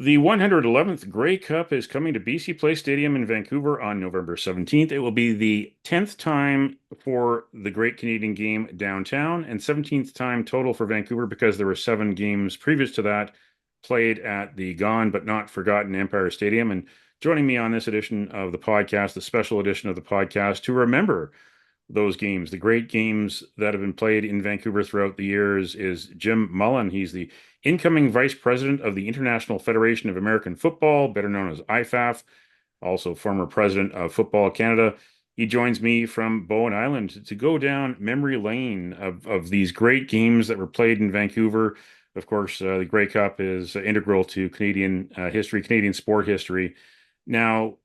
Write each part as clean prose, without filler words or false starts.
The 111th Grey Cup is coming to BC Place Stadium in Vancouver on November 17th. It will be the 10th time for the Great Canadian Game downtown and 17th time total for Vancouver because there were 7 games previous to that played at the gone but not forgotten Empire Stadium. And joining me on this edition of the podcast, the special edition of the podcast, to remember those games, the great games that have been played in Vancouver throughout the years, is Jim Mullin. He's the incoming vice president of the International Federation of American Football, better known as IFAF, also former president of Football Canada. He joins me from Bowen Island to go down memory lane of these great games that were played in Vancouver. Of course, the Grey Cup is integral to Canadian history, Canadian sport history. Now,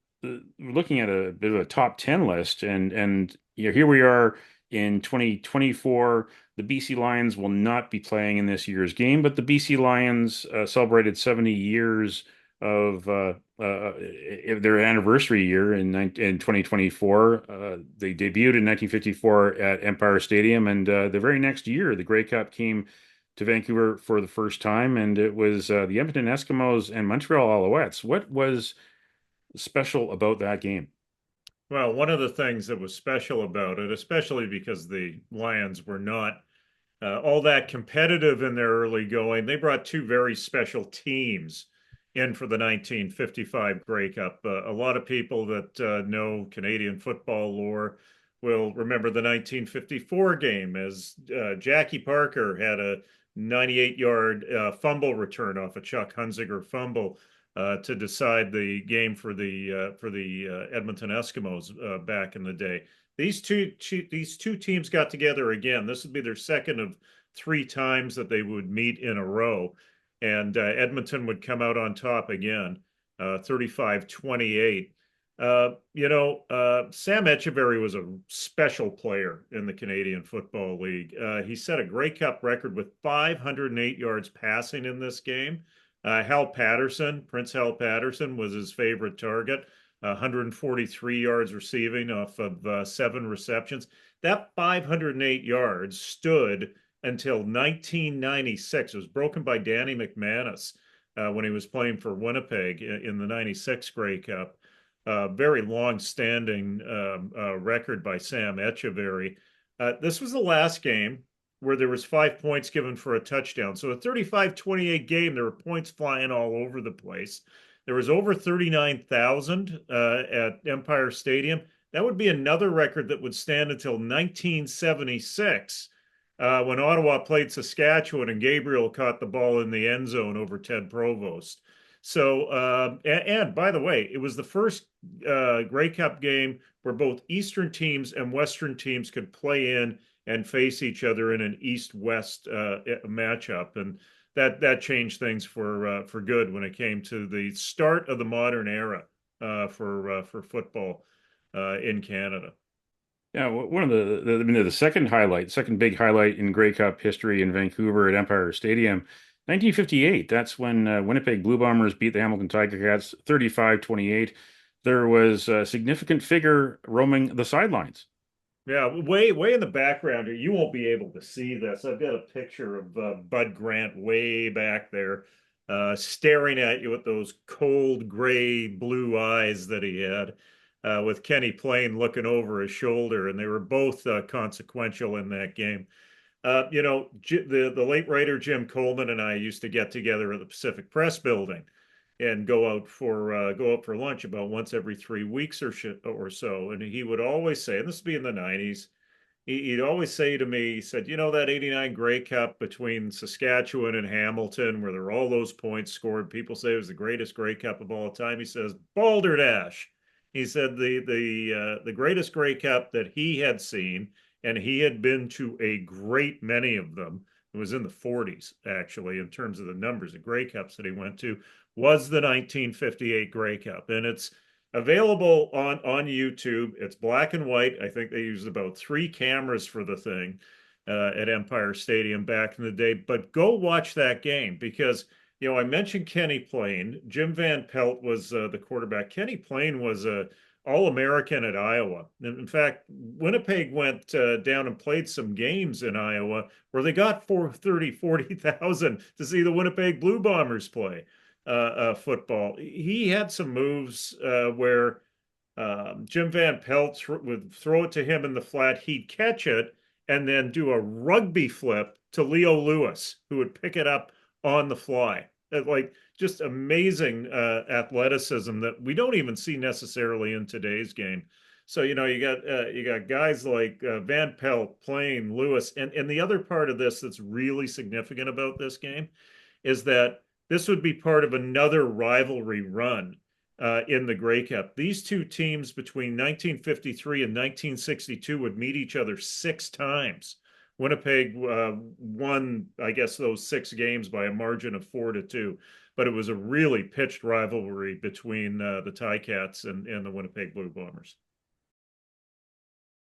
looking at a bit of a top 10 list, and here we are in 2024. The BC Lions will not be playing in this year's game, but the BC Lions celebrated 70 years of their anniversary year in 2024. They debuted in 1954 at Empire Stadium, and the very next year, the Grey Cup came to Vancouver for the first time, and it was the Edmonton Eskimos and Montreal Alouettes. What was special about that game? Well, one of the things that was special about it, especially because the Lions were not all that competitive in their early going, they brought two very special teams in for the 1955 Grey Cup. A lot of people that know Canadian football lore will remember the 1954 game as Jackie Parker had a 98-yard fumble return off a Chuck Hunziker fumble to decide the game for the Edmonton Eskimos back in the day. These two teams got together again. This would be their second of 3 times that they would meet in a row, and Edmonton would come out on top again, 35-28. Sam Etcheverry was a special player in the Canadian Football League. He set a Grey Cup record with 508 yards passing in this game. Prince Hal Patterson was his favorite target, 143 yards receiving off of 7 receptions. That 508 yards stood until 1996. It was broken by Danny McManus when he was playing for Winnipeg in the 96 Grey Cup. Very long-standing record by Sam Etcheverry. This was the last game where there was 5 points given for a touchdown. So a 35-28 game, there were points flying all over the place. There was over 39,000 at Empire Stadium. That would be another record that would stand until 1976 when Ottawa played Saskatchewan and Gabriel caught the ball in the end zone over Ted Provost. So, and by the way, it was the first Grey Cup game where both Eastern teams and Western teams could play in and face each other in an East-West matchup, and that changed things for good when it came to the start of the modern era for football in Canada. Yeah, one of the second big highlight in Grey Cup history in Vancouver at Empire Stadium, 1958. That's when Winnipeg Blue Bombers beat the Hamilton Tiger Cats 35-28. There was a significant figure roaming the sidelines. Yeah, way in the background here. You won't be able to see this. I've got a picture of Bud Grant way back there, staring at you with those cold gray blue eyes that he had, with Kenny Payne looking over his shoulder, and they were both consequential in that game. The late writer Jim Coleman and I used to get together at the Pacific Press Building and go out for lunch about once every 3 weeks or so. And he would always say, and this would be in the 90s, he'd always say to me, he said, that 89 Grey Cup between Saskatchewan and Hamilton, where there were all those points scored, people say it was the greatest Grey Cup of all time. He says, balderdash. He said the greatest Grey Cup that he had seen, and he had been to a great many of them. It was in the 40s, actually, in terms of the numbers of Grey Cups that he went to, was the 1958 Grey Cup. And it's available on YouTube. It's black and white. I think they used about 3 cameras for the thing at Empire Stadium back in the day. But go watch that game because, I mentioned Kenny Payne. Jim Van Pelt was the quarterback. Kenny Payne was a All-American at Iowa. In fact, Winnipeg went down and played some games in Iowa where they got 40,000 to see the Winnipeg Blue Bombers play. football. He had some moves where Jim Van Pelt would throw it to him in the flat. He'd catch it and then do a rugby flip to Leo Lewis, who would pick it up on the fly. Like just amazing athleticism that we don't even see necessarily in today's game. So you got guys like Van Pelt playing Lewis, and the other part of this that's really significant about this game is that this would be part of another rivalry run in the Grey Cup. These two teams between 1953 and 1962 would meet each other 6 times. Winnipeg won, I guess, those 6 games by a margin of 4-2. But it was a really pitched rivalry between the Ticats and the Winnipeg Blue Bombers.